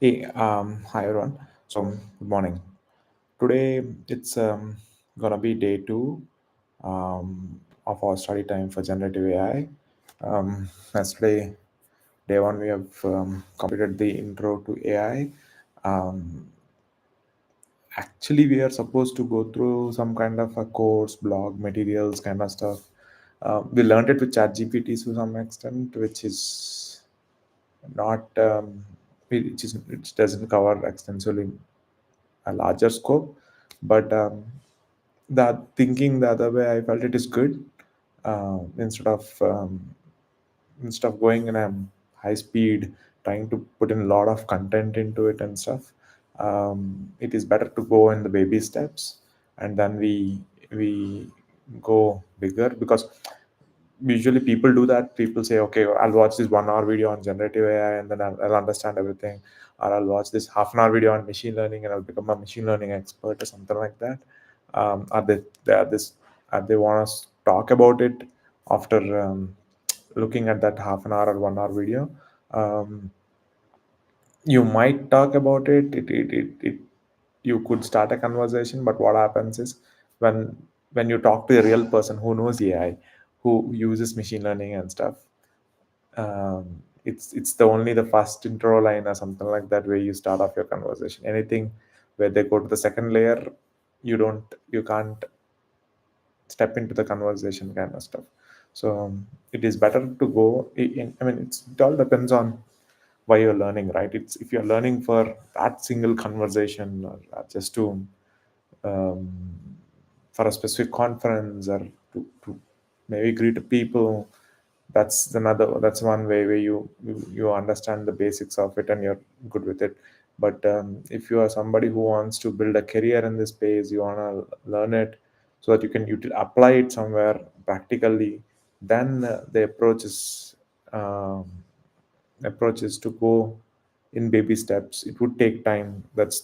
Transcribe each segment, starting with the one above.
Hi everyone. So, good morning. Today it's gonna be day two of our study time for generative AI. Yesterday, day one, we have completed the intro to AI. Um, Actually, we are supposed to go through some kind of a course, blog, materials, kind of stuff. We learned it with ChatGPT to some extent, which is not it doesn't cover extensively a larger scope, but that thinking the other way, I felt it is good. uh, instead of um, instead of going in a high speed, trying to put in a lot of content into it and stuff. It is better to go in the baby steps, and then we go bigger, because usually people do that. People say, okay, I'll watch this 1 hour video on generative AI and then I'll understand everything, or I'll watch this half an hour video on machine learning and I'll become a machine learning expert or something like that. Are they want us to talk about it after looking at that half an hour or 1 hour video? um, you might talk about it. You could start a conversation, but what happens is, when when you talk to a real person who knows AI, who uses machine learning and stuff, it's the only the first intro line or something like that where you start off your conversation. Anything where they go to the second layer, you can't step into the conversation, kind of stuff. So it is better to go I mean, it all depends on why you're learning, right? It's if you're learning for that single conversation, or just to um, for a specific conference, or to maybe greet people. That's one way where you understand the basics of it and you're good with it. But if you are somebody who wants to build a career in this space, you want to learn it so that you can apply it somewhere practically, then um, the approach is to go in baby steps. It would take time. That's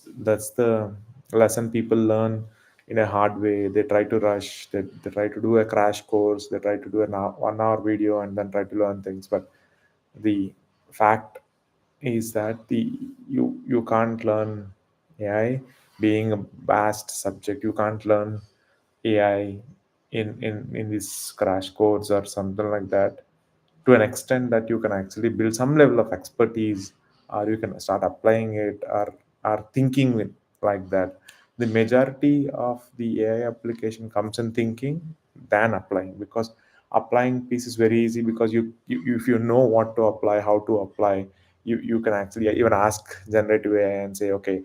the lesson people learn in a hard way. They try to rush. They try to do a crash course. They try to do a 1 hour video and then try to learn things. But the fact is that you can't learn AI being a vast subject. You can't learn AI in these crash course or something like that, to an extent that you can actually build some level of expertise, or you can start applying it, or thinking with like that. The majority of the AI application comes in thinking than applying, because applying piece is very easy, because if you know what to apply, how to apply, you can actually even ask generative AI and say, okay,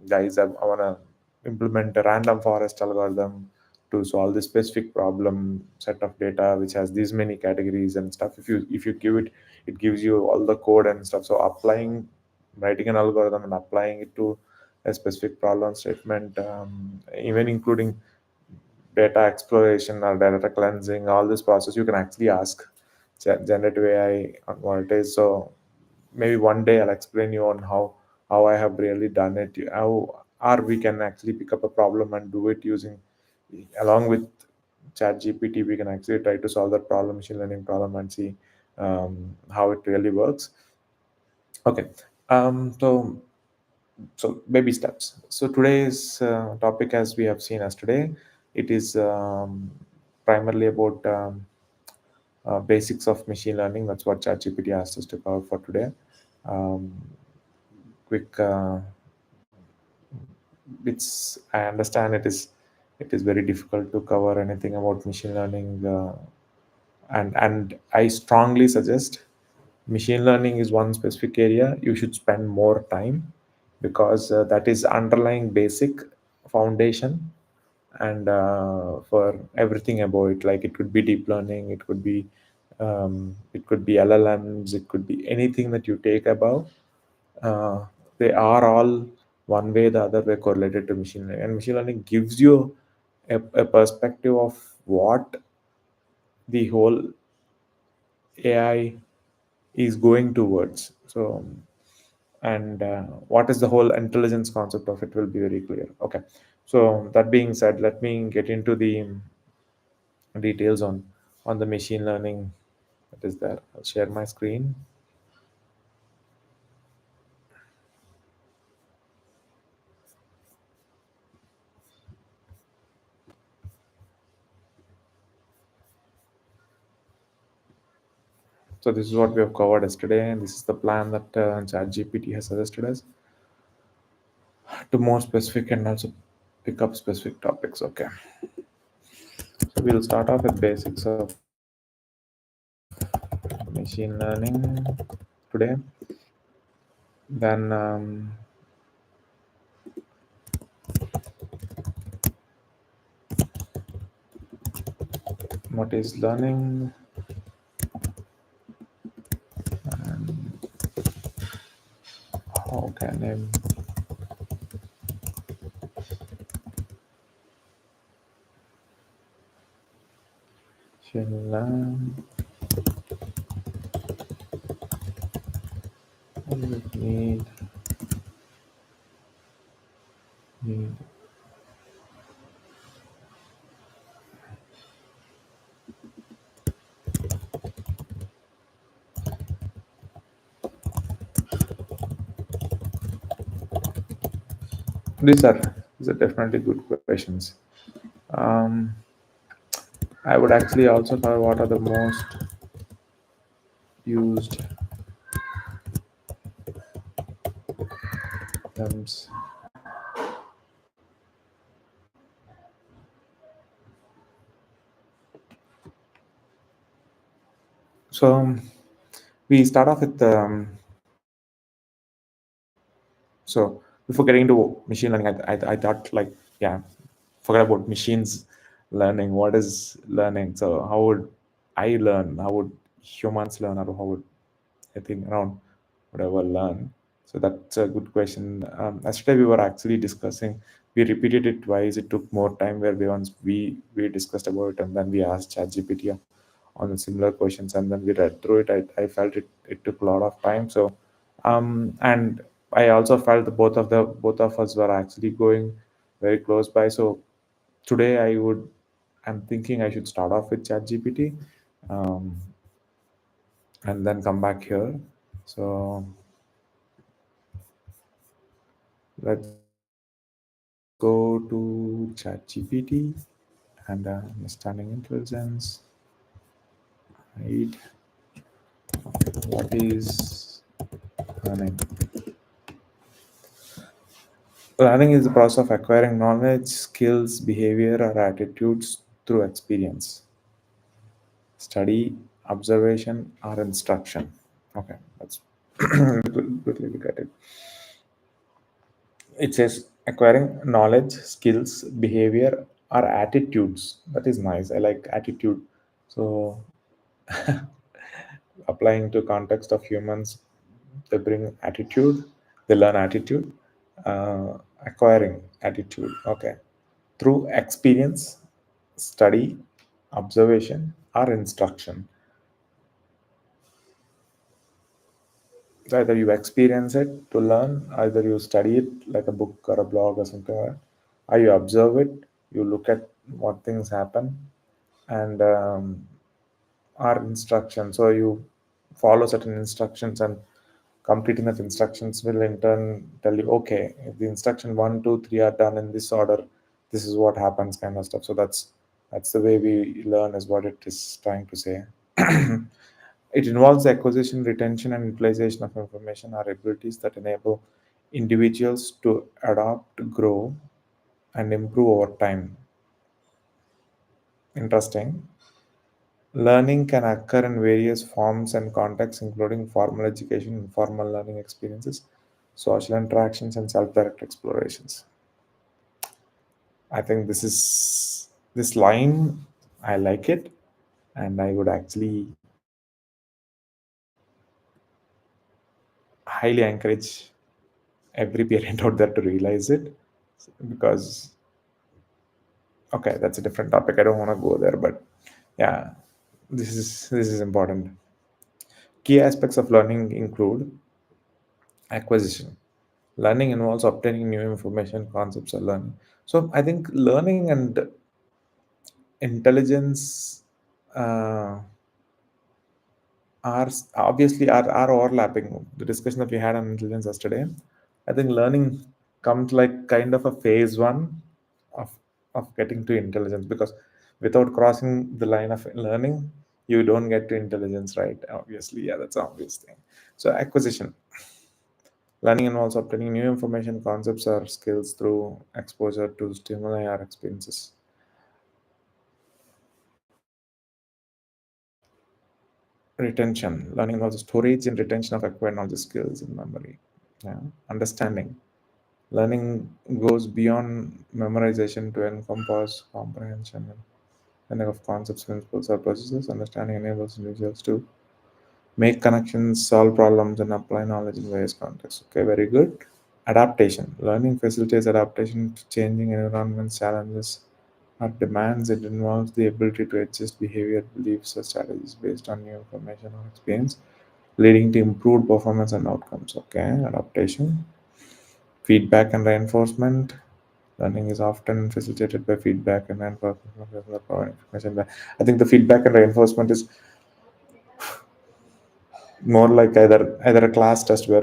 guys, I want to implement a random forest algorithm to solve this specific problem set of data which has these many categories and stuff. If you give it, it gives you all the code and stuff. So applying, writing an algorithm and applying it to a specific problem statement, even including data exploration or data cleansing, all this process, you can actually ask generative AI on what it is. So maybe one day I'll explain you on how I have really done it, how, or we can actually pick up a problem and do it using, along with chat gpt, we can actually try to solve that problem, machine learning problem, and see how it really works. Okay. Um, so so baby steps. So today's topic, as we have seen yesterday, it is primarily about basics of machine learning. That's what ChatGPT asked us to cover for today. Um, Quick, it's I understand it is very difficult to cover anything about machine learning, and I strongly suggest machine learning is one specific area you should spend more time, because that is underlying basic foundation, and for everything about it. Like, it could be deep learning, it could be LLMs, it could be anything that you take above. uh, they are all one way the other way correlated to machine learning, and machine learning gives you a perspective of what the whole AI is going towards. So, and what is the whole intelligence concept of it will be very clear. Okay. So that being said, let me get into the details on the machine learning that is there. I'll share my screen. So this is what we have covered yesterday, and this is the plan that ChatGPT has suggested us to more specific and also pick up specific topics. Okay, so we'll start off with basics of machine learning today. Then what is learning and how can machine learn need need these are definitely good questions. um, I would actually also cover what are the most used terms. So we start off with so before getting into machine learning, I thought like, yeah, forget about machines learning. What is learning? So how would I learn? How would humans learn, or how would I think around whatever learn? So that's a good question. Yesterday we were actually discussing. We repeated it twice. It took more time where we discussed about it, and then we asked ChatGPT on the similar questions, and then we read through it. I felt it took a lot of time. So and I also felt that both of us were actually going very close by. So today I'm thinking I should start off with ChatGPT, um, and then come back here. So let's go to ChatGPT and understanding intelligence. Right. What is learning? Learning is the process of acquiring knowledge, skills, behavior, or attitudes through experience, study, observation, or instruction. Okay, let's quickly look at it. It says acquiring knowledge, skills, behavior, or attitudes. That is nice. I like attitude. So applying to context of humans, they bring attitude. They learn attitude. Acquiring attitude. Okay, through experience, study, observation, or instruction. So either you experience it to learn, either you study it like a book or a blog or something like that, or you observe it, you look at what things happen, and or instruction. So you follow certain instructions, and completing that instructions will in turn tell you, okay, if the instruction one, two, three are done in this order, this is what happens, kind of stuff. So that's the way we learn, is what it is trying to say. It involves the acquisition, retention, and utilization of information or abilities that enable individuals to adapt, grow, and improve over time. Interesting. Learning can occur in various forms and contexts, including formal education, informal learning experiences, social interactions, and self directed explorations. I think this line, I like it, and I would actually highly encourage every parent out there to realize it, because okay, that's a different topic. I don't want to go there, but yeah, this is important. Key aspects of learning include acquisition. Learning involves obtaining new information, concepts, or learning. So I think learning and intelligence uh, are overlapping. The discussion that we had on intelligence yesterday, I think learning comes like kind of a phase one of getting to intelligence, because without crossing the line of learning, You don't get to intelligence, right? Obviously, yeah, that's an obvious thing. So acquisition. Learning involves obtaining new information, concepts, or skills through exposure to stimuli or experiences. Retention. Learning involves storage and retention of acquired knowledge, skills, and memory. Yeah. Understanding. Learning goes beyond memorization to encompass comprehension and of concepts, principles, or processes. Understanding enables individuals to make connections, solve problems, and apply knowledge in various contexts. Okay, very good. Adaptation. Learning facilitates adaptation to changing environments, challenges, or demands. It involves the ability to adjust behavior, beliefs, or strategies based on new information or experience, leading to improved performance and outcomes. Okay, adaptation. Feedback and reinforcement. Learning is often facilitated by feedback and reinforcement. I think the feedback and reinforcement is more like either a class test where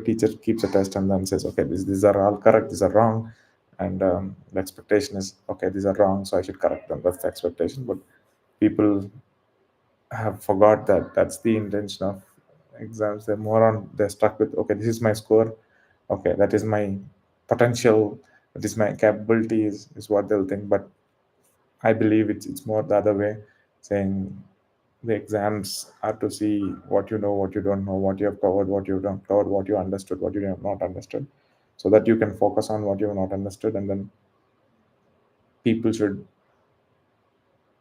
teacher keeps a test and then says, okay, these are all correct, these are wrong, and the expectation is, okay, these are wrong, so I should correct them. That's the expectation. But people have forgot that that's the intention of exams. They're stuck with, okay, this is my score, okay, that is my potential, that is my capability, is what they'll think. But I believe it's more the other way, saying the exams are to see what you know, what you don't know, what you have covered, what you don't covered, what you understood, what you have not understood, so that you can focus on what you have not understood, and then people should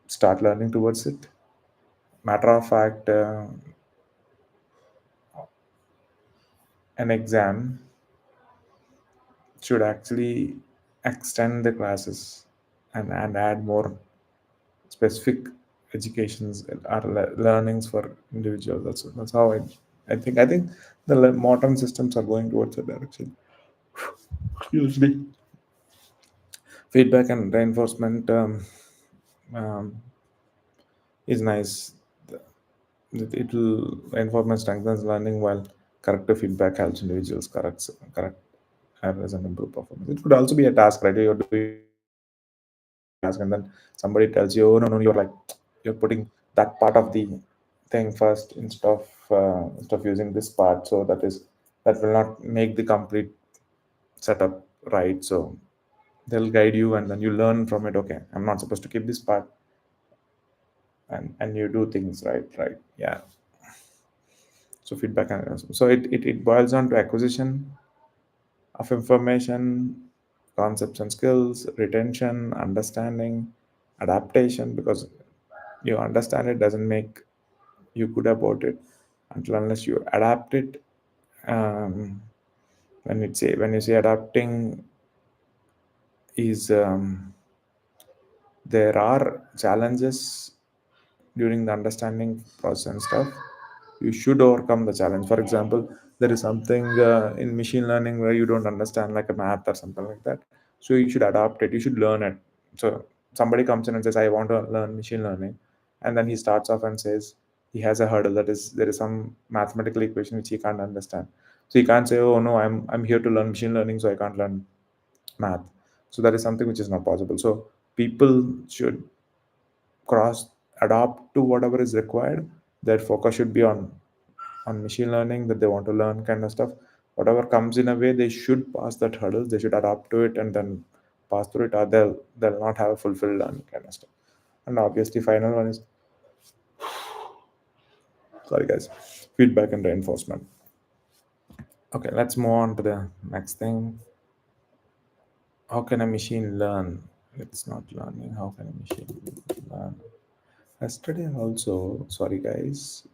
start learning towards it. Matter of fact, an exam should actually extend the classes and add more specific educations or learnings for individuals. That's how I think the modern systems are going towards that direction. Excuse me. Feedback and reinforcement um, is nice. It will reinforcement strengthens learning, while corrective feedback helps individuals correct errors and improve performance. It could also be a task, right? You're doing a task and then somebody tells you, oh, no, no, you're putting that part of the thing first instead of using this part. So that will not make the complete setup right. So they'll guide you, and then you learn from it. Okay, I'm not supposed to keep this part, and you do things right. Yeah. So feedback and so it boils down to acquisition of information, concepts and skills, retention, understanding, adaptation. Because you understand it doesn't make you good about it until unless you adapt it. um, when you say adapting is, there are challenges during the understanding process and stuff. You should overcome the challenge. For example, there is something in machine learning where you don't understand, like a math or something like that, so you should adapt it, you should learn it. So somebody comes in and says, I want to learn machine learning, and then he starts off and says he has a hurdle, that is, there is some mathematical equation which he can't understand. So he can't say, oh no, I'm here to learn machine learning, so I can't learn math. So that is something which is not possible. So people should cross adapt to whatever is required. Their focus should be on machine learning that they want to learn, kind of stuff. Whatever comes in a way, they should pass that hurdle, they should adapt to it and then pass through it, or they'll not have a fulfilled learning, kind of stuff. And obviously final one is, sorry guys, feedback and reinforcement. Okay, let's move on to the next thing. How can a machine learn? It's not learning. How can a machine learn? Yesterday also, sorry guys,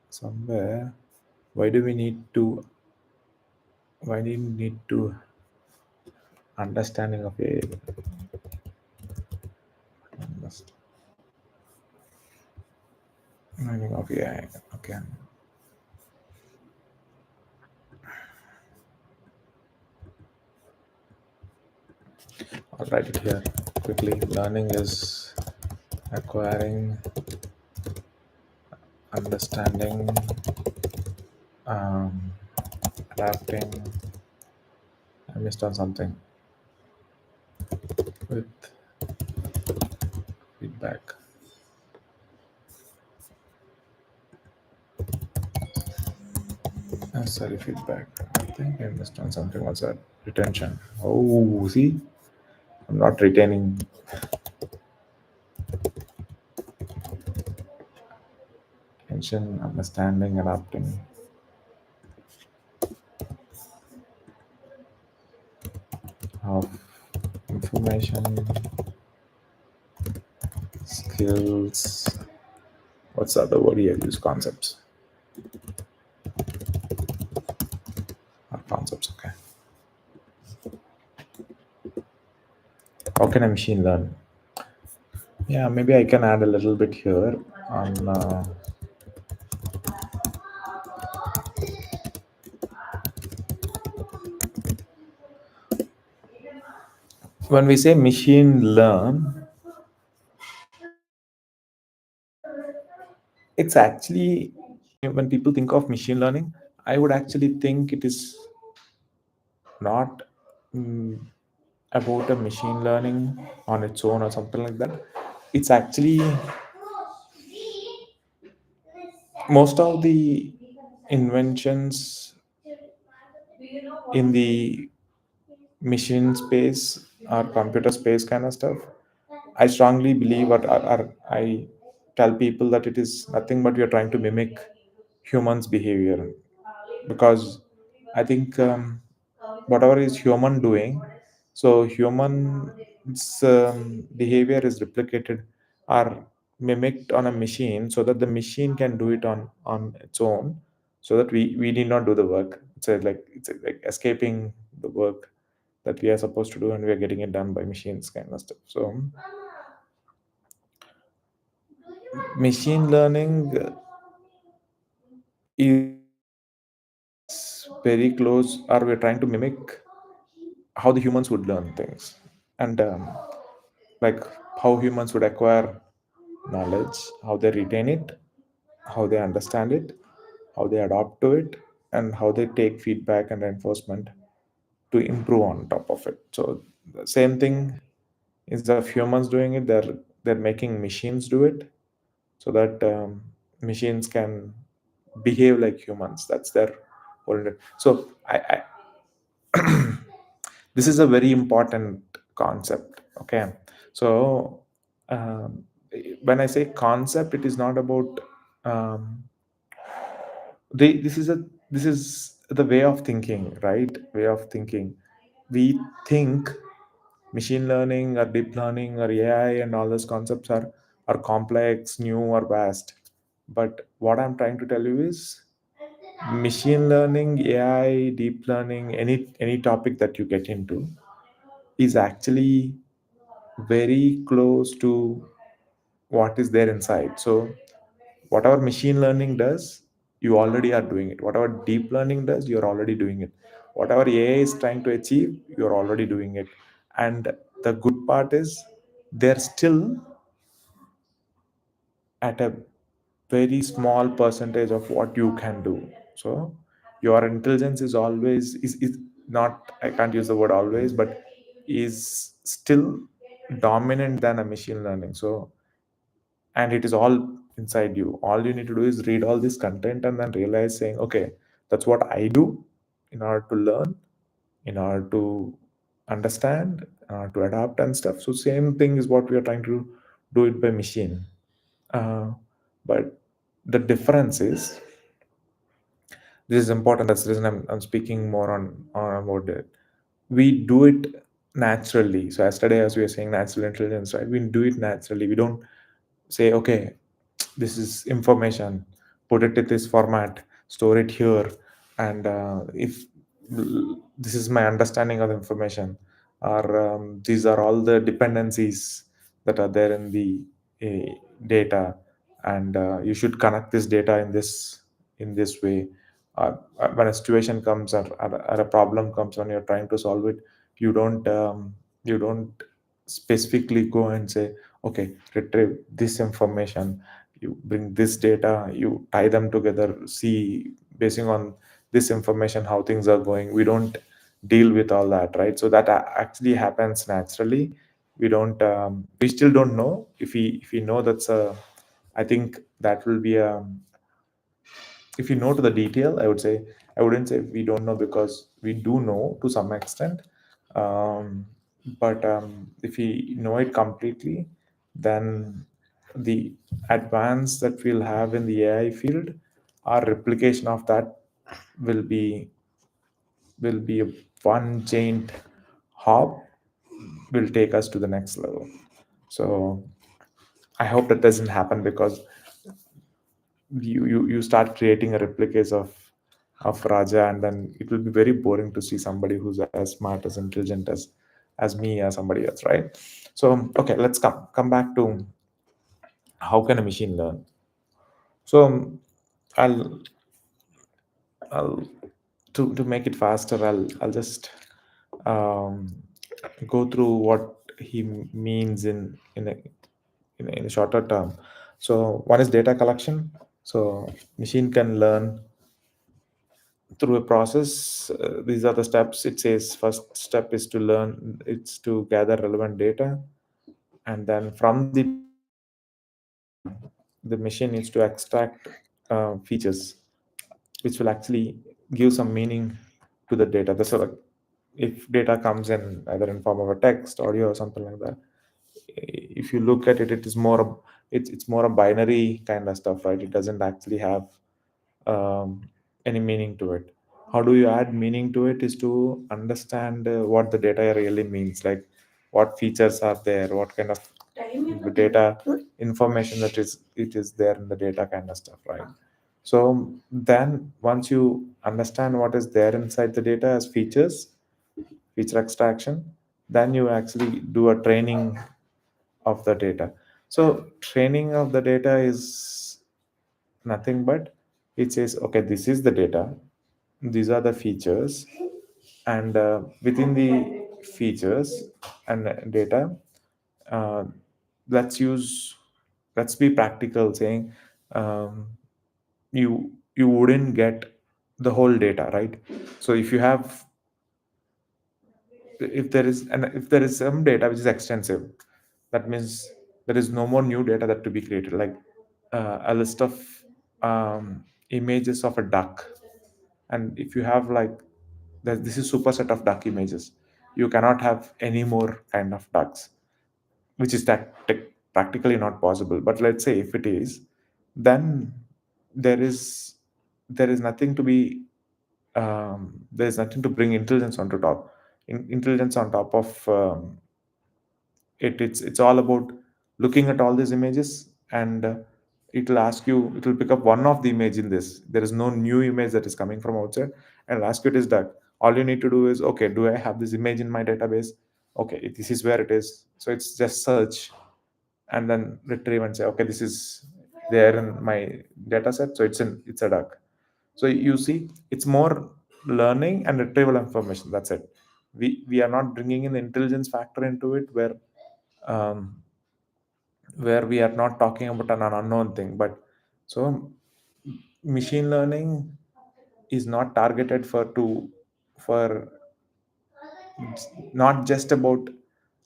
somewhere, why do we need to why do we need to understanding of a understanding of AI? Okay, I'll write it here quickly. Learning is acquiring, understanding, um, adapting. I missed on something with feedback. Sorry, feedback. I think I missed on something. What's that? Retention. Oh, see, I'm not retaining attention, understanding, adapting of information, skills. What's the other word here? Use concepts. Concepts. Okay. How can a machine learn? Yeah, maybe I can add a little bit here on when we say machine learn, it's actually when people think of machine learning, I would actually think it is not mm, about a machine learning on its own or something like that. It's actually most of the inventions in the machine space or computer space kind of stuff. I strongly believe, or I tell people that it is nothing but we are trying to mimic humans' behavior, because I think whatever is human doing, so human's behavior is replicated or mimicked on a machine, so that the machine can do it on its own, so that we need not do the work. It's like escaping the work that we are supposed to do, and we are getting it done by machines kind of stuff. So machine learning is very close, or we're trying to mimic how the humans would learn things, and like how humans would acquire knowledge, how they retain it, how they understand it, how they adapt to it, and how they take feedback and reinforcement to improve on top of it. So the same thing, instead of humans doing it, they're making machines do it, so that machines can behave like humans. That's their whole. So this is a very important concept. Okay, so um, when I say concept, it is not about um, this is the way of thinking, right? Way of thinking. We think machine learning or deep learning or AI and all those concepts are complex, new, or vast. But what I'm trying to tell you is machine learning, AI, deep learning, any topic that you get into is actually very close to what is there inside. So whatever machine learning does, you already are doing it. Whatever deep learning does, you're already doing it. Whatever AI is trying to achieve, you're already doing it. And the good part is they're still at a very small percentage of what you can do. So your intelligence is always is not, I can't use the word always, but is still dominant than a machine learning. So, and it is all inside you. All you need to do is read all this content and then realize saying, okay, that's what I do in order to learn, in order to understand, to adapt and stuff. So same thing is what we are trying to do it by machine. uh, but the difference is, this is important, that's the reason I'm speaking more on about it. We do it naturally. So yesterday, as we were saying, natural intelligence, right? We do it naturally. We don't say, okay, this is information, put it in this format, store it here, and if this is my understanding of the information, or these are all the dependencies that are there in the data, and you should connect this data in this way. When a situation comes, or a problem comes when you're trying to solve it, you don't specifically go and say, okay, retrieve this information, you bring this data, you tie them together, see basing on this information how things are going. We don't deal with all that, right? So that actually happens naturally. We still don't know. If we know, that's a, I think that will be a, if you know to the detail, I would say I wouldn't say we don't know, because we do know to some extent. Um, but if we know it completely, then the advance that we'll have in the AI field, our replication of that will be a one giant hop, will take us to the next level. So I hope that doesn't happen, because you start creating a replicas of Raja, and then it will be very boring to see somebody who's as smart, as intelligent as me or somebody else, right? So okay, let's come back to how can a machine learn. So I'll I'll to make it faster, I'll just um, go through what he means in a shorter term. So one is data collection. So machine can learn through a process. These are the steps. It says first step is to learn. It's to gather relevant data, and then from the data, the machine needs to extract features which will actually give some meaning to the data. The sort of, if data comes in either in form of a text, audio, or something like that, if you look at it, it is more it's more a binary kind of stuff, right? It doesn't actually have um, any meaning to it. How do you add meaning to it is to understand what the data really means, like what features are there, what kind of data information that is it is there in the data kind of stuff, right? So then once you understand what is there inside the data as features, feature extraction, then you actually do a training of the data. So training of the data is nothing but, it says, okay, this is the data, these are the features, and within the features and data, uh, let's use let's be practical, saying um, you wouldn't get the whole data, right? So if you have, if there is some data which is extensive, that means there is no more new data that to be created, like a list of images of a duck. And if you have like this is superset of duck images, you cannot have any more kind of ducks, which is practically not possible. But let's say if it is, then there is there is nothing to be there is nothing to bring intelligence onto top. Intelligence on top of it's all about looking at all these images, and it'll ask you, it will pick up one of the image in this. There is no new image that is coming from outside, and it'll ask you, it is that. All you need to do is, okay, do I have this image in my database? Okay, this is where it is. So it's just search and then retrieve and say, okay, this is there in my data set, so it's a duck. So you see, it's more learning and retrieval information, that's it. We are not bringing in the intelligence factor into it, um, where we are not talking about an unknown thing. But so machine learning is not targeted for not just about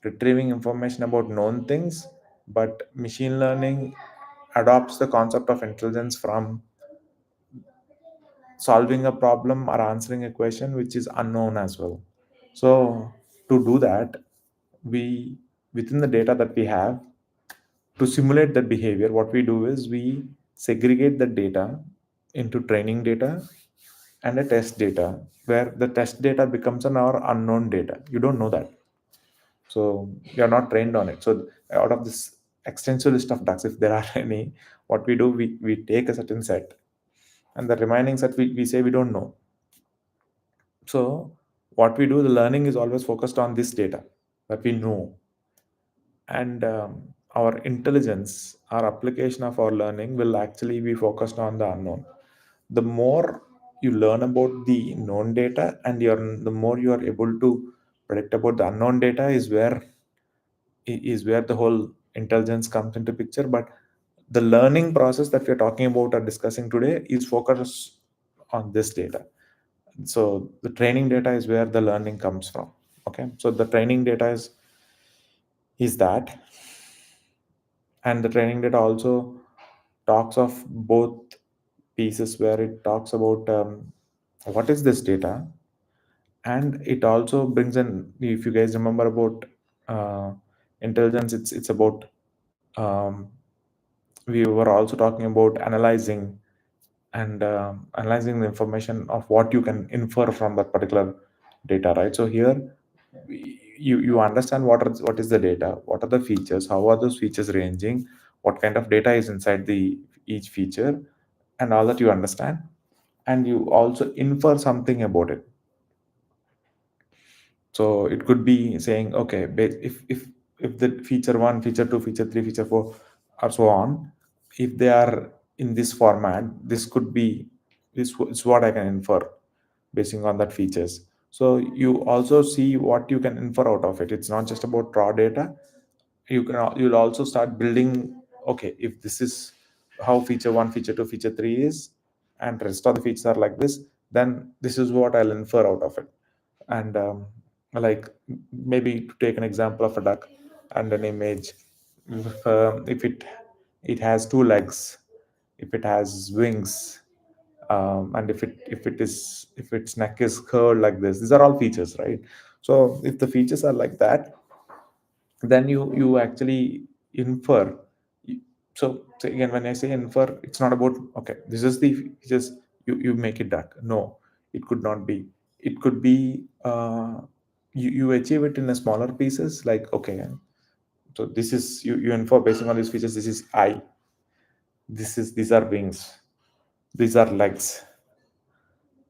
retrieving information about known things, but machine learning adopts the concept of intelligence from solving a problem or answering a question which is unknown as well. So to do that, we within the data that we have, to simulate that behavior, what we do is we segregate the data into training data and a test data, where the test data becomes an our unknown data. You don't know that. So you're not trained on it. So out of this extensive list of ducks, if there are any, what we do, we take a certain set, and the remaining set we say we don't know. So what we do, the learning is always focused on this data that we know, and our intelligence, our application of our learning will actually be focused on the unknown. The more you learn about the known data, and the more you are able to predict about the unknown data, is where the whole intelligence comes into picture. But the learning process that we're talking about or discussing today is focused on this data. So the training data is where the learning comes from. Okay, so the training data is that, and the training data also talks of both pieces, where it talks about what is this data, and it also brings in, if you guys remember about uh, intelligence, it's about, um, we were also talking about analyzing, and analyzing the information of what you can infer from that particular data, right? So here you understand what is the data, what are the features, how are those features ranging, what kind of data is inside the each feature, and all that you understand, and you also infer something about it. So it could be saying, okay, if the feature 1, feature 2, feature 3, feature 4, or so on, if they are in this format, this could be, this is what I can infer basing on that features. So you also see what you can infer out of it. It's not just about raw data. You'll also start building, okay, if this is how feature 1, feature 2, feature 3 is, and rest of the features are like this, then this is what I'll infer out of it. And like, maybe to take an example of a duck and an image, if it has two legs, if it has wings, and if its neck is curved like this, these are all features, right? So if the features are like that, then you actually infer. So again, when I say infer, it's not about, okay, this is the features, you make it duck. No, it could not be. It could be, you achieve it in a smaller pieces, like, okay, so this is, you infer basing on these features, this is eye, these are wings, these are legs,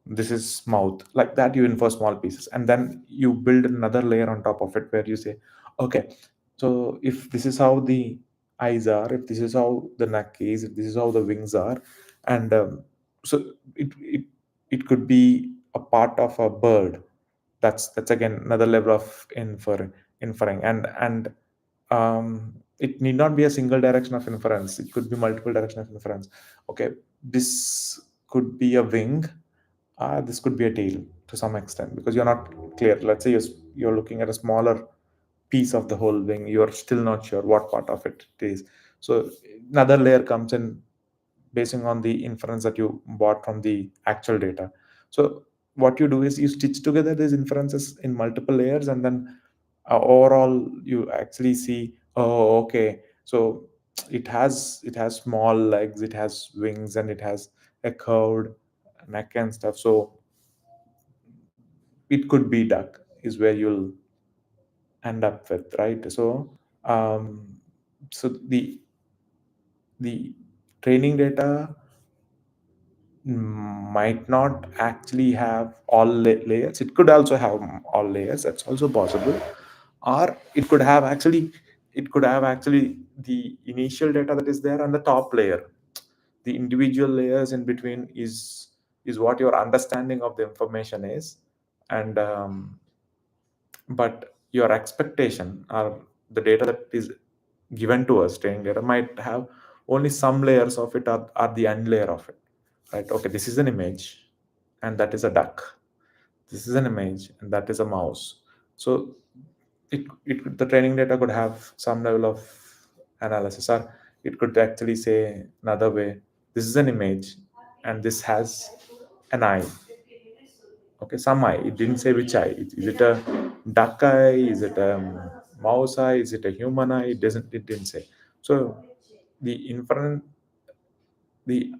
this is mouth, like that. You infer small pieces, and then you build another layer on top of it, where you say, okay, so if this is how the eyes are, if this is how the neck is, if this is how the wings are, and so it could be a part of a bird. That's again another level of inferring. And it need not be a single direction of inference, it could be multiple direction of inference. Okay, this could be a wing, this could be a tail to some extent, because you're not clear. Let's say you're looking at a smaller piece of the whole wing, you're still not sure what part of it is. So another layer comes in, basing on the inference that you bought from the actual data. So what you do is you stitch together these inferences in multiple layers, and then overall you actually see, oh, okay, so it has small legs, it has wings, and it has a curved neck and stuff. So it could be duck is where you'll end up with, right? Um so the training data might not actually have all layers. It could also have all layers, that's also possible. Or it could have actually the initial data that is there, and the top layer, the individual layers in between is what your understanding of the information is. And but your expectation, or the data that is given to us, training data, might have only some layers of it, are the end layer of it, right? Okay, this is an image, and that is a duck. This is an image, and that is a mouse. So the training data could have some level of analysis, or it could actually say another way, this is an image, and this has an eye. Okay, some eye. It didn't say which eye. Is it a duck eye? Is it a mouse eye? Is it a human eye? It didn't say. So the the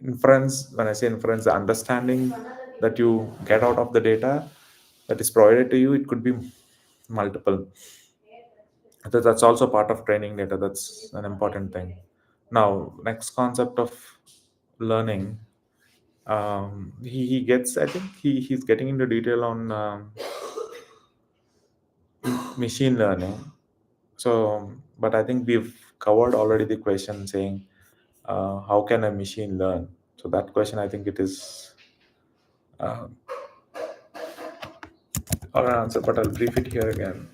inference, when I say inference, the understanding that you get out of the data that is provided to you, it could be multiple. That's also part of training data. That's an important thing. Now, next concept of learning. He gets, I think he's getting into detail on machine learning. So, but I think we've covered already the question saying, how can a machine learn? So that question, I think it is uh, or an answer, but I'll brief it here again.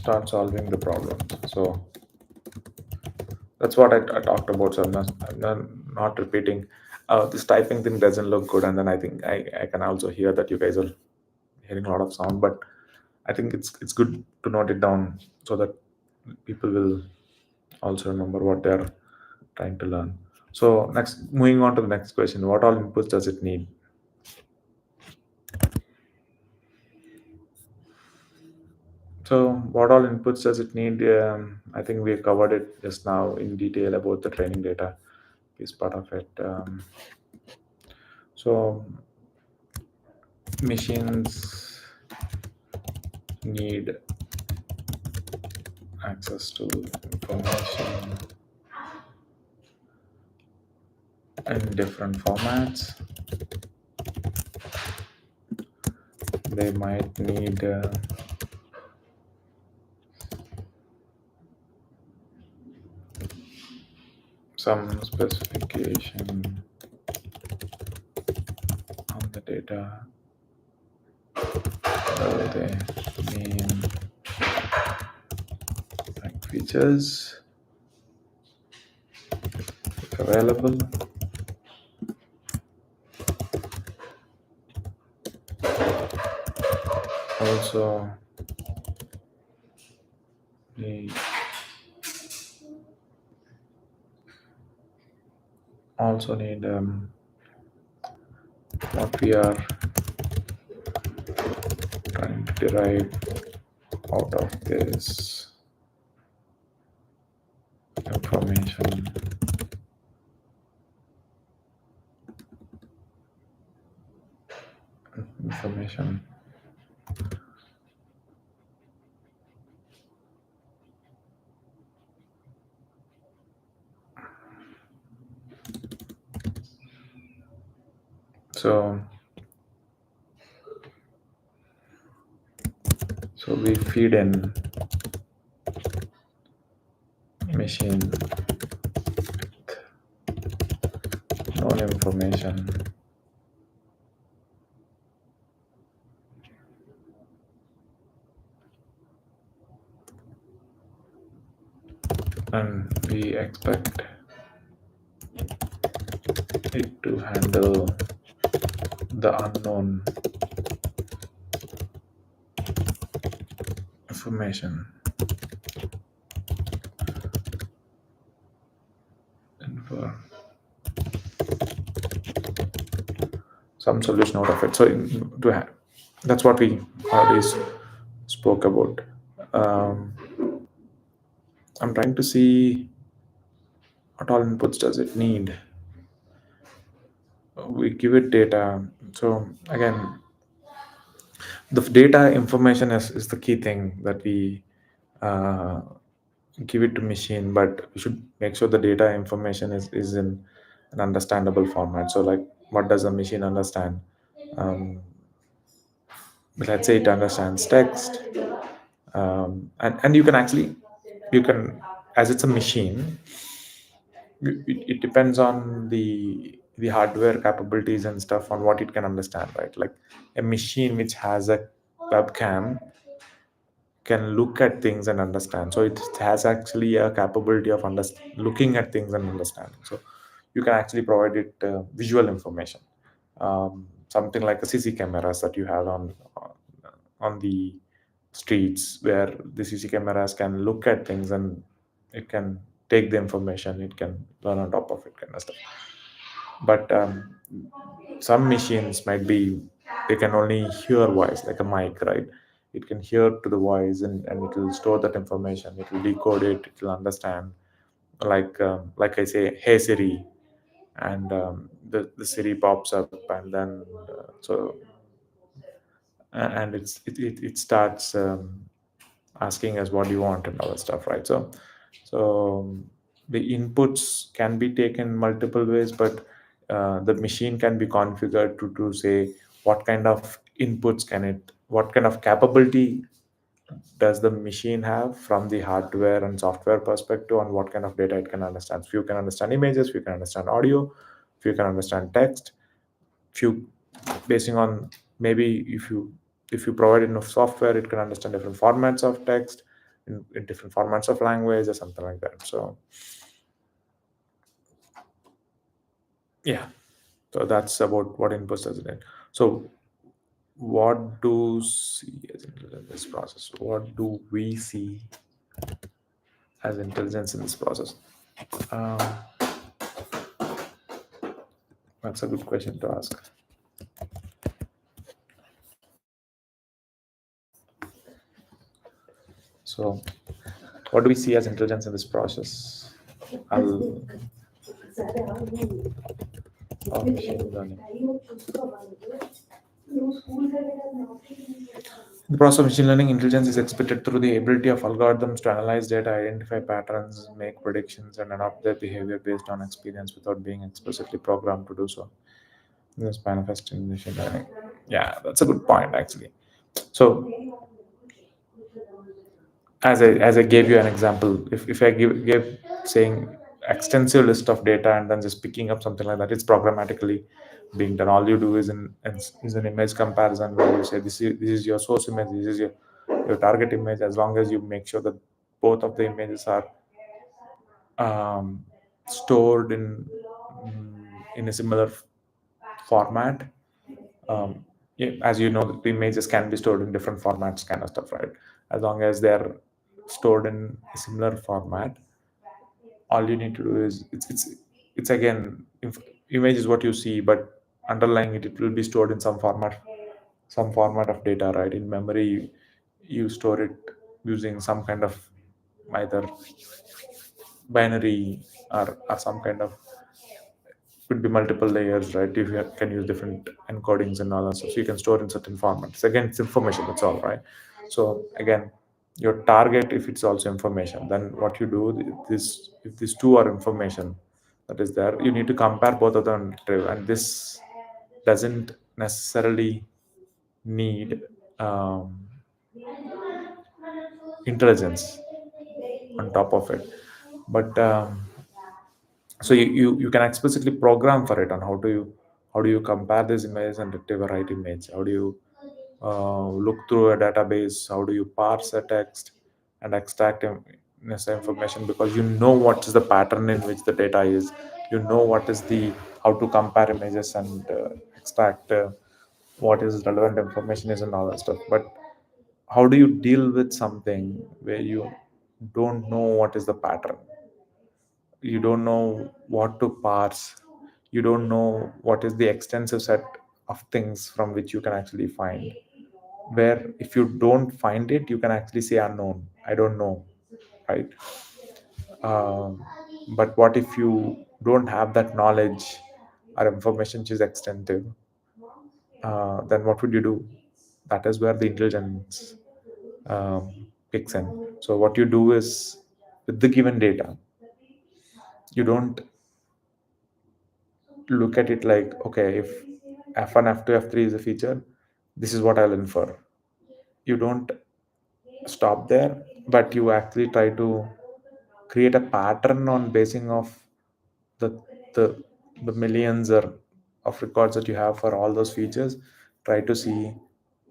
start solving the problems. So that's what I talked about. So I'm not repeating. This typing thing doesn't look good, and then I think I can also hear that you guys are hearing a lot of sound, but I think it's good to note it down so that people will also remember what they're trying to learn. So next, moving on to the next question: what all inputs does it need? So what all inputs does it need? I think we covered it just now in detail about the training data is part of it. So machines need access to information in different formats. They might need some specification on the data. They mean like features available. Also need what we are trying to derive out of this information. Information. So we feed in machine known information and we expect it to handle the unknown information. And for some solution out of it. So to have, that's what we already spoke about. Um, I'm trying to see what all inputs does it need. We give it data. So again, the data information is the key thing that we uh, give it to machine, but we should make sure the data information is in an understandable format. So like, what does a machine understand? Um, let's say it understands text, and you can actually, you can, as it's a machine, it depends on the hardware capabilities and stuff on what it can understand, right? Like a machine which has a webcam can look at things and understand, so it has actually a capability of looking at things and understanding. So you can actually provide it visual information, something like the CC cameras that you have on the streets, where the CC cameras can look at things and it can take the information, it can learn on top of it, kind of stuff. But some machines might be, they can only hear voice, like a mic, right? It can hear to the voice, and it will store that information, it will decode it, it will understand. Like I say, hey Siri, and the Siri pops up, and then and it starts asking us what do you want and all that stuff, right? So the inputs can be taken multiple ways, but the machine can be configured to say what kind of inputs can it, what kind of capability does the machine have from the hardware and software perspective, on what kind of data it can understand. Few can understand images, few can understand audio, few can understand text, few, basing on, maybe if you provide enough software, it can understand different formats of text. in different formats of language or something like that. So yeah, so that's about what inputs does it. So what do see as intelligence in this process? What do we see as intelligence in this process? Um, that's a good question to ask. So, what do we see as intelligence in this process? I'll, of machine learning. The process of machine learning intelligence is expected through the ability of algorithms to analyze data, identify patterns, make predictions, and adapt their behavior based on experience without being explicitly programmed to do so. This manifest in machine learning. Yeah, that's a good point actually. So as I gave you an example, if I give saying extensive list of data and then just picking up something like that, it's programmatically being done. All you do is an image comparison where you say this is your source image, this is your target image. As long as you make sure that both of the images are stored in a similar format. Yeah, as you know, the images can be stored in different formats, kind of stuff, right? As long as they're stored in a similar format, all you need to do is it's again image is what you see, but underlying it will be stored in some format of data, right? In memory, you store it using some kind of either binary or some kind of could be multiple layers, right? If you can use different encodings and all that stuff, so you can store in certain formats. Again, it's information. That's all, right? So again, your target, if it's also information, then what you do this if these two are information that is there, you need to compare both of them, and this doesn't necessarily need intelligence on top of it, but so you can explicitly program for it on how do you compare this image and retrieve a right image, how do you look through a database, how do you parse a text and extract necessary information, because you know what is the pattern in which the data is, you know what is the how to compare images and extract what is relevant information is and all that stuff. But how do you deal with something where you don't know what is the pattern, you don't know what to parse, you don't know what is the extensive set of things from which you can actually find, where if you don't find it you can actually say unknown, I don't know, right? But what if you don't have that knowledge or information which is extensive, then what would you do? That is where the intelligence kicks in. So what you do is, with the given data, you don't look at it like, okay, if f1 f2 f3 is a feature, this is what I'll infer. You don't stop there, but you actually try to create a pattern on basing of the the the millions or of records that you have for all those features. Try to see,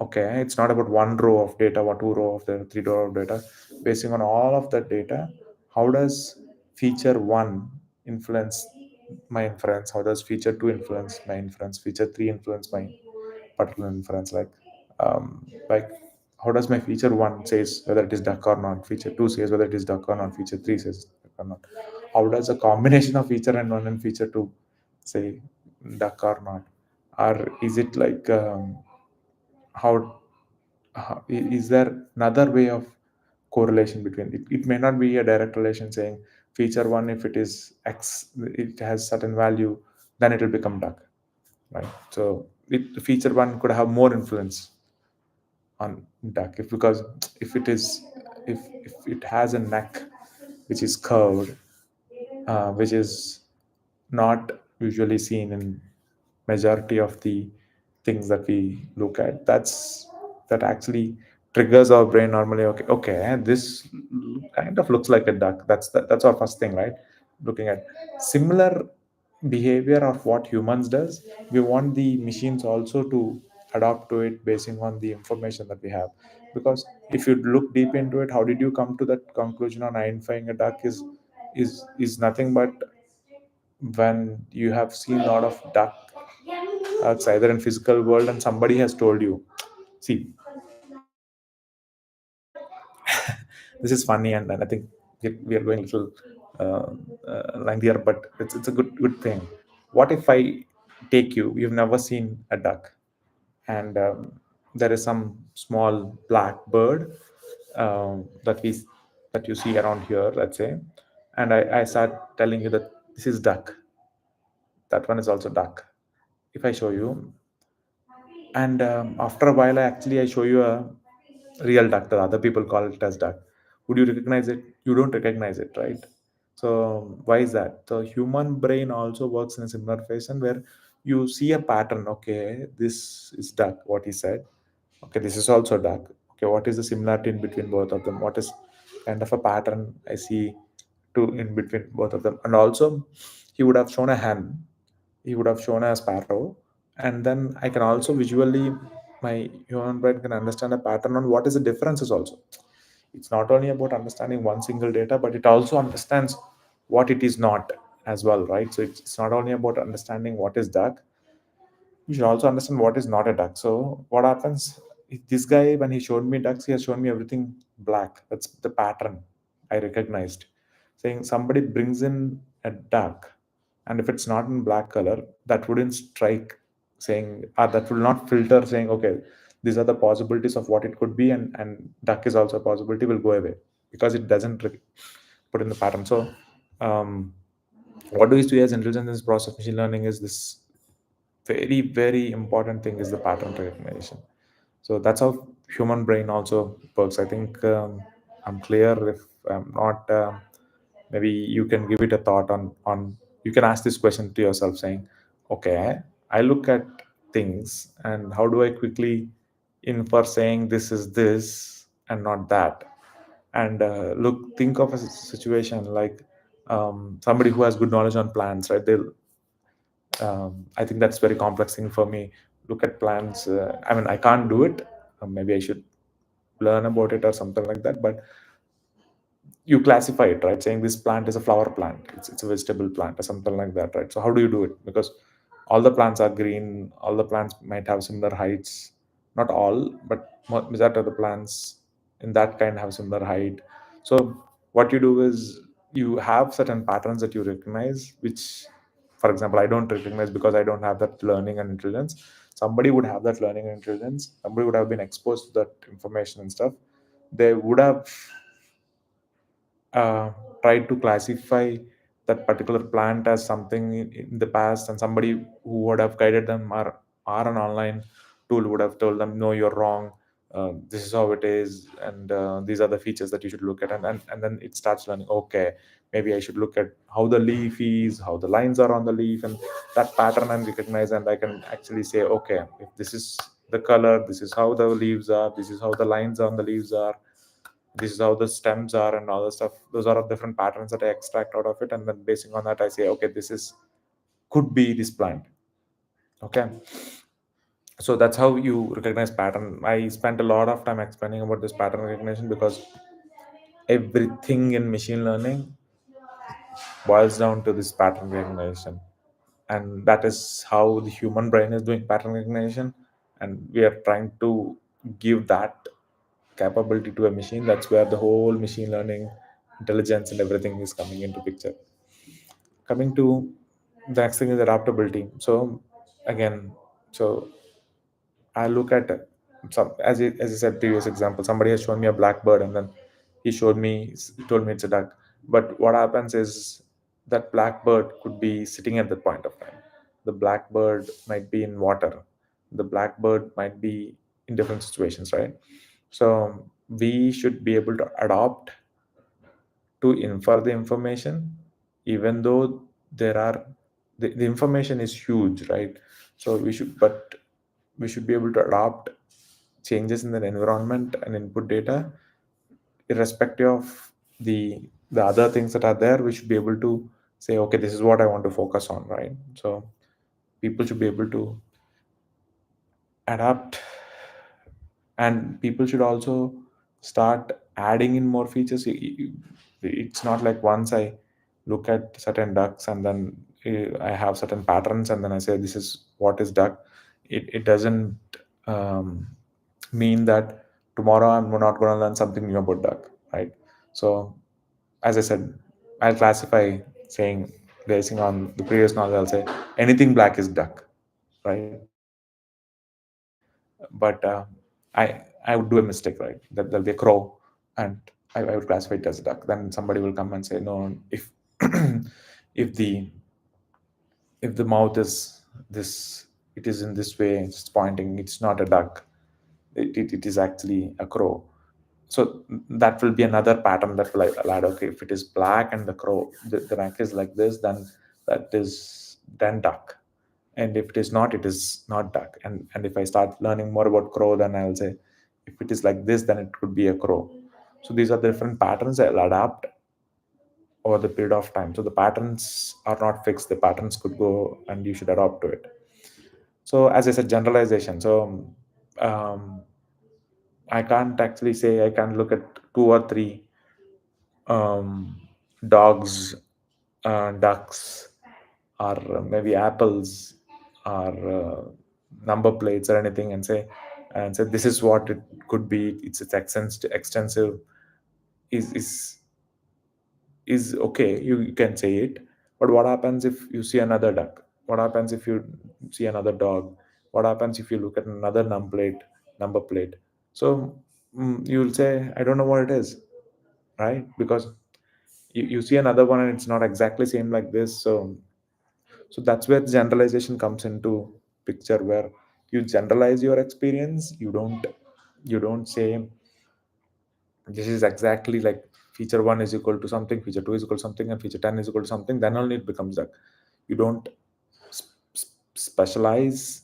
okay, it's not about one row of data or two row of data, three row of data. Basing on all of that data, how does feature one influence my inference, how does feature two influence my inference, feature three influence my particular inference, like how does my feature one says whether it is duck or not, feature two says whether it is duck or not, feature three says duck or not, how does a combination of feature and one and feature two say duck or not, or is it like how, is there another way of correlation between it? It may not be a direct relation saying feature one, if it is x, it has certain value, then it will become duck, right? So feature one could have more influence on duck, if because if it is if it has a neck which is curved, which is not usually seen in majority of the things that we look at, that actually triggers our brain normally, okay, okay, this kind of looks like a duck, that's our first thing, right? Looking at similar behavior of what humans does, we want the machines also to adapt to it basing on the information that we have. Because if you look deep into it, how did you come to that conclusion on identifying a duck is nothing but when you have seen a lot of ducks either in physical world and somebody has told you. See, this is funny, and I think we are going a little uh, lengthier, but it's a good thing. What if I take you? You've never seen a duck, and there is some small black bird that you see around here, let's say, and I start telling you that this is duck. That one is also duck. If I show you, and after a while I show you a real duck, the other people call it as duck, would you recognize it? You don't recognize it, right? So why is that? The human brain also works in a similar fashion, where you see a pattern. Okay, this is duck, what he said. Okay, this is also duck. Okay, what is the similarity in between both of them? What is kind of a pattern I see to in between both of them? And also, he would have shown a hen, he would have shown a sparrow, and then I can also visually, my human brain can understand a pattern on what is the differences also. It's not only about understanding one single data, but it also understands what it is not as well, right? So it's not only about understanding what is duck, you should also understand what is not a duck. So what happens? This guy, when he showed me ducks, he has shown me everything black. That's the pattern I recognized. Saying somebody brings in a duck, and if it's not in black color, that wouldn't strike. Saying that will not filter. Saying okay, these are the possibilities of what it could be, and duck is also a possibility. Will go away because it doesn't put in the pattern. So um, what do we see as intelligence in this process of machine learning is this very important thing is the pattern recognition. So that's how human brain also works. I think I'm clear. If I'm not, maybe you can give it a thought on you can ask this question to yourself, saying okay, I look at things and how do I quickly infer saying this is this and not that. And look, think of a situation like somebody who has good knowledge on plants, right? They'll I think that's very complex thing for me. Look at plants. I mean, I can't do it. Maybe I should learn about it or something like that. But you classify it, right? Saying this plant is a flower plant, it's a vegetable plant or something like that, right? So how do you do it? Because all the plants are green, all the plants might have similar heights, not all, but majority of the plants in that kind have similar height. So what you do is you have certain patterns that you recognize, which, for example, I don't recognize because I don't have that learning and intelligence. Somebody would have that learning and intelligence, somebody would have been exposed to that information and stuff. They would have uh, tried to classify that particular plant as something in the past, and somebody who would have guided them, or an online tool would have told them, no, you're wrong, this is how it is, and these are the features that you should look at. And then it starts learning, okay, maybe I should look at how the leaf is, how the lines are on the leaf, and that pattern I recognize, and I can actually say, okay, if this is the color, this is how the leaves are, this is how the lines on the leaves are, this is how the stems are, and all the stuff. Those are different patterns that I extract out of it, and then basing on that I say, okay, this is could be this plant. Okay, so that's how you recognize pattern. I spent a lot of time explaining about this pattern recognition, because everything in machine learning boils down to this pattern recognition, and that is how the human brain is doing pattern recognition, and we are trying to give that capability to a machine. That's where the whole machine learning intelligence and everything is coming into picture. Coming to the next thing is adaptability. So again, so I look at some, as I said previous example, somebody has shown me a blackbird, and then he told me it's a duck. But what happens is that blackbird could be sitting at that point of time. The blackbird might be in water. The blackbird might be in different situations, right? So we should be able to adopt to infer the information, even though there are the information is huge, right? So we should be able to adopt changes in the environment and input data, irrespective of the other things that are there. We should be able to say, okay, this is what I want to focus on, right? So people should be able to adapt, and people should also start adding in more features. It's not like once I look at certain ducks and then I have certain patterns and then I say this is what is duck. It doesn't um, mean that tomorrow I'm not going to learn something new about duck, right? So as I said, I'll classify saying, basing on the previous knowledge, I'll say anything black is duck, right? But I would do a mistake, right? That there'll be a crow, and I would classify it as a duck. Then somebody will come and say, no, if the if the mouth is this, it is in this way, it's pointing, it's not a duck. It is actually a crow. So that will be another pattern that will add. Okay, if it is black and the crow, the neck is like this, then that is then duck. And if it is not, it is not duck. And if I start learning more about crow, then I'll say if it is like this, then it could be a crow. So these are the different patterns I'll adapt over the period of time. So the patterns are not fixed. The patterns could go and you should adopt to it. So as I said, generalization. So um, I can't actually say I can look at two or three um, dogs, ducks, or maybe apples, or number plates or anything, and say this is what it could be. It's extensive is okay. You can say it, but what happens if you see another duck? What happens if you see another dog? What happens if you look at another number plate? So you'll say I don't know what it is, right? Because you see another one and it's not exactly same like this. So that's where generalization comes into picture, where you generalize your experience. You don't say this is exactly like feature 1 is equal to something, feature 2 is equal to something, and feature 10 is equal to something. Then only it becomes that you don't specialize,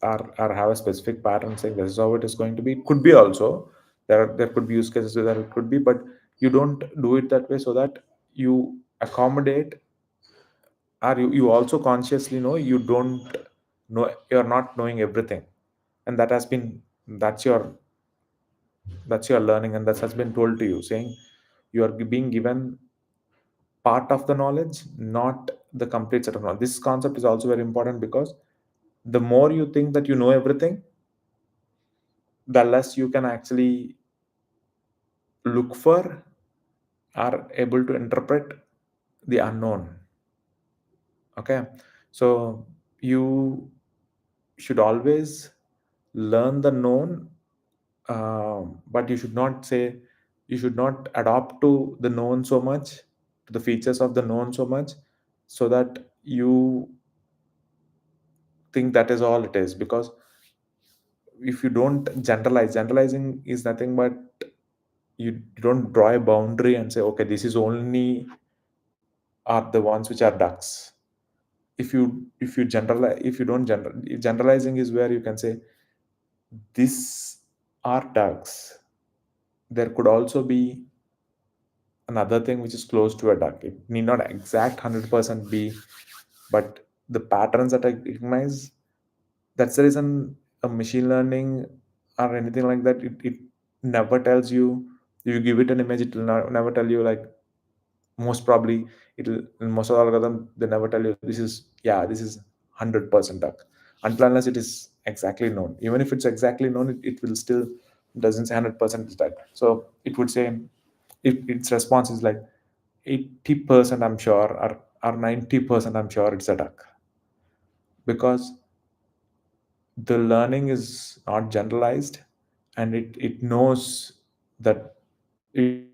or have a specific pattern saying this is how it is going to be. It could be also, there could be use cases where it could be, but you don't do it that way, so that you accommodate, or you also consciously know you don't know, you're not knowing everything. And that's your learning, and that has been told to you, saying you are being given part of the knowledge, not the complete set of knowledge. This concept is also very important, because the more you think that you know everything, the less you can actually look for, are able to interpret the unknown. Okay, so you should always learn the known, but you should not adopt to the known so much, to the features of the known so much, so that you think that is all it is. Because if you don't generalize, generalizing is nothing but you don't draw a boundary and say okay, this is only are the ones which are ducks. If you generalize, if you don't generalizing is where you can say this are ducks. There could also be another thing which is close to a duck. It need not exact 100% be, but the patterns that I recognize, that's the reason a machine learning or anything like that, it never tells you, you give it an image, it will never tell you like, most probably it'll, in most of the algorithm they never tell you this is, yeah, this is 100% duck, until unless it is exactly known. Even if it's exactly known, it will still doesn't say 100% is duck. So it would say, if its response is like 80% I'm sure, or 90% I'm sure it's a duck, because the learning is not generalized, and it knows that it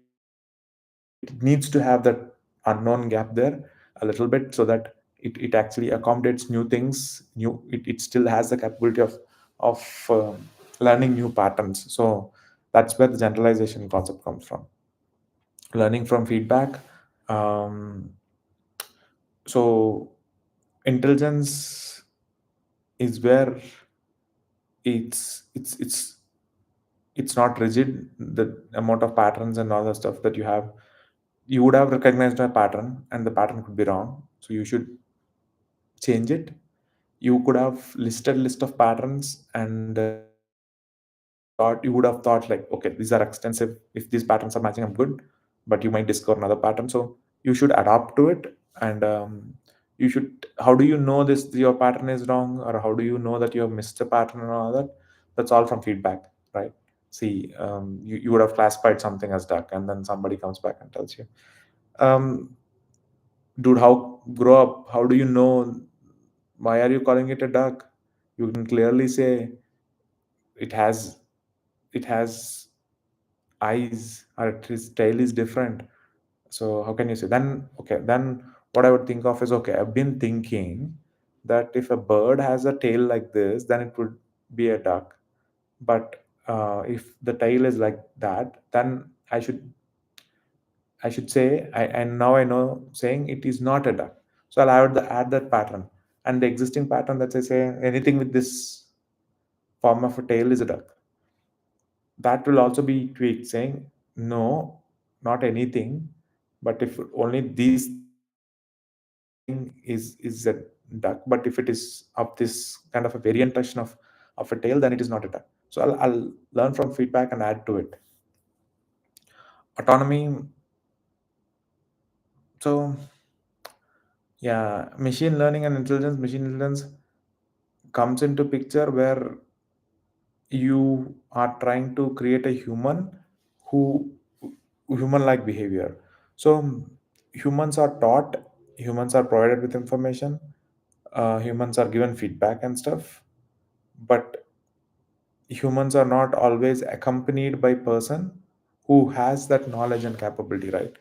needs to have that unknown gap there a little bit, so that it actually accommodates new things, it still has the capability of learning new patterns. So that's where the generalization concept comes from. Learning from feedback. um, so intelligence is where it's it's not rigid. The amount of patterns and all the stuff that you have, you would have recognized a pattern and the pattern could be wrong, so you should change it. you could have listed list of patterns, and you would have thought like, okay, these are extensive. If these patterns are matching, I'm good. But you might discover another pattern, so you should adapt to it. And you should. How do you know this your pattern is wrong, or how do you know that you have missed a pattern and all that? That's all from feedback, right? See, you would have classified something as duck, and then somebody comes back and tells you, um, dude, how grow up? How do you know? Why are you calling it a duck? You can clearly say it has it has eyes, or its tail is different. So how can you say? Then okay, then what I would think of is, okay, I've been thinking that if a bird has a tail like this, then it would be a duck. But if the tail is like that, then I should say, and now I know saying it is not a duck. So I'll add that pattern, and the existing pattern that I say anything with this form of a tail is a duck. That will also be tweaked, saying no, not anything, but if only these thing is a duck. But if it is of this kind of a variation of a tail, then it is not a duck. So I'll learn from feedback and add to it. Autonomy. So yeah, machine learning and intelligence. Machine intelligence comes into picture where you are trying to create a who human like behavior. So humans are taught, humans are provided with information, humans are given feedback and stuff, but humans are not always accompanied by person who has that knowledge and capability, right?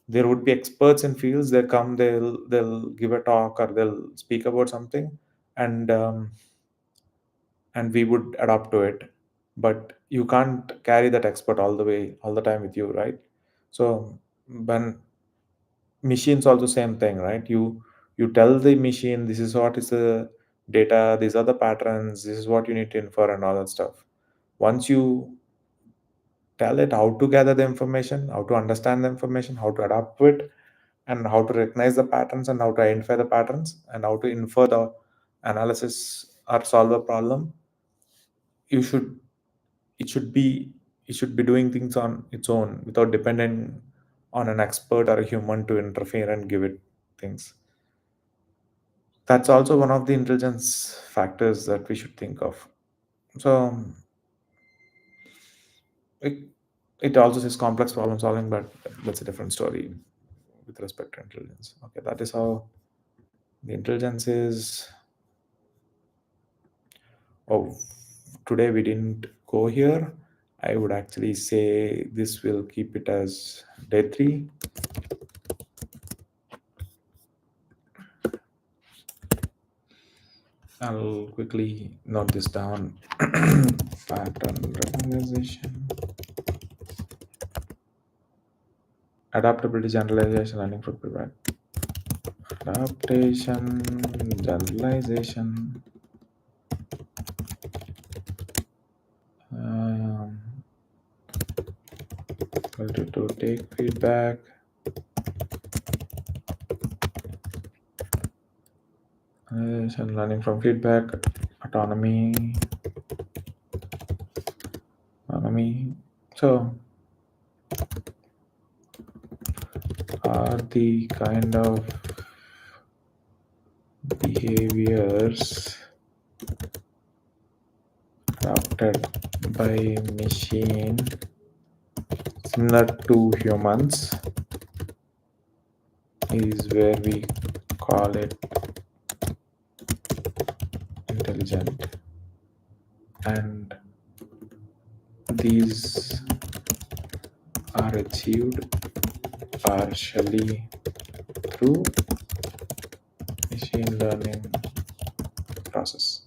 There would be experts in fields, they come, they'll give a talk or they'll speak about something, and and we would adapt to it. But you can't carry that expert all the way all the time with you, right? So when machines also same thing, right? You tell the machine this is what is the data, these are the patterns, this is what you need to infer and all that stuff. Once you tell it how to gather the information, how to understand the information, how to adapt to it, and how to recognize the patterns and how to identify the patterns and how to infer the analysis or solve a problem, you should it should be it should be doing things on its own without depending on an expert or a human to interfere and give it things. That's also one of the intelligence factors that we should think of. So it, it also says complex problem solving, but that's a different story with respect to intelligence. Okay, that is how the intelligence is. Oh, today we didn't go here. I would actually say this will keep it as day 3. I'll quickly note this down. Pattern recognition, adaptability, generalization, learning from feedback. Adaptation, generalization, um, ability to take feedback, learning from feedback, autonomy, autonomy. So, are the kind of behaviors adopted by machine similar to humans is where we call it intelligent, and these are achieved partially through machine learning process.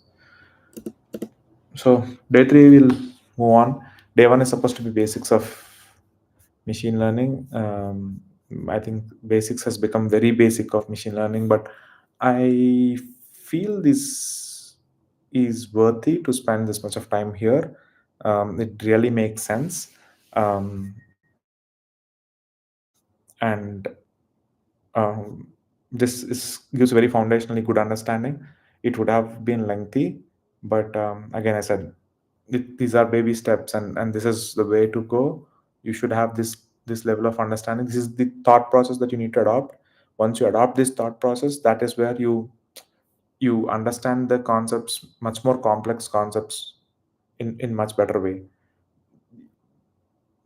So day 3 will move on. Day 1 is supposed to be basics of machine learning. I think basics has become very basic of machine learning, but I feel this is worthy to spend this much of time here. It really makes sense. And this gives very foundationally good understanding. It would have been lengthy, but again, I said these are baby steps, and this is the way to go. You should have this level of understanding. This is the thought process that you need to adopt. Once you adopt this thought process, that is where you understand the concepts, much more complex concepts, in much better way.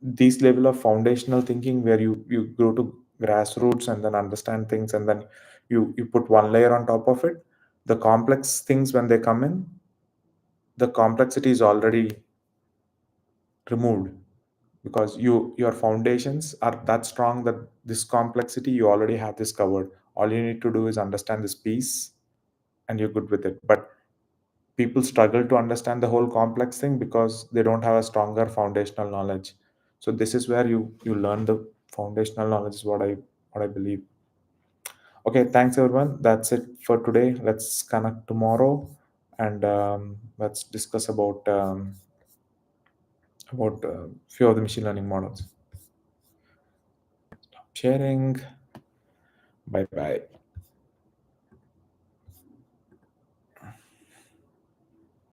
This level of foundational thinking where you go to grassroots and then understand things, and then you put one layer on top of it. The complex things, when they come in, the complexity is already removed, because your foundations are that strong that this complexity, you already have this covered. All you need to do is understand this piece, and you're good with it. But people struggle to understand the whole complex thing because they don't have a stronger foundational knowledge. So this is where you learn the foundational knowledge, is what I believe. Okay, thanks everyone. That's it for today. Let's connect tomorrow, and let's discuss about few of the machine learning models. Sharing. Bye bye.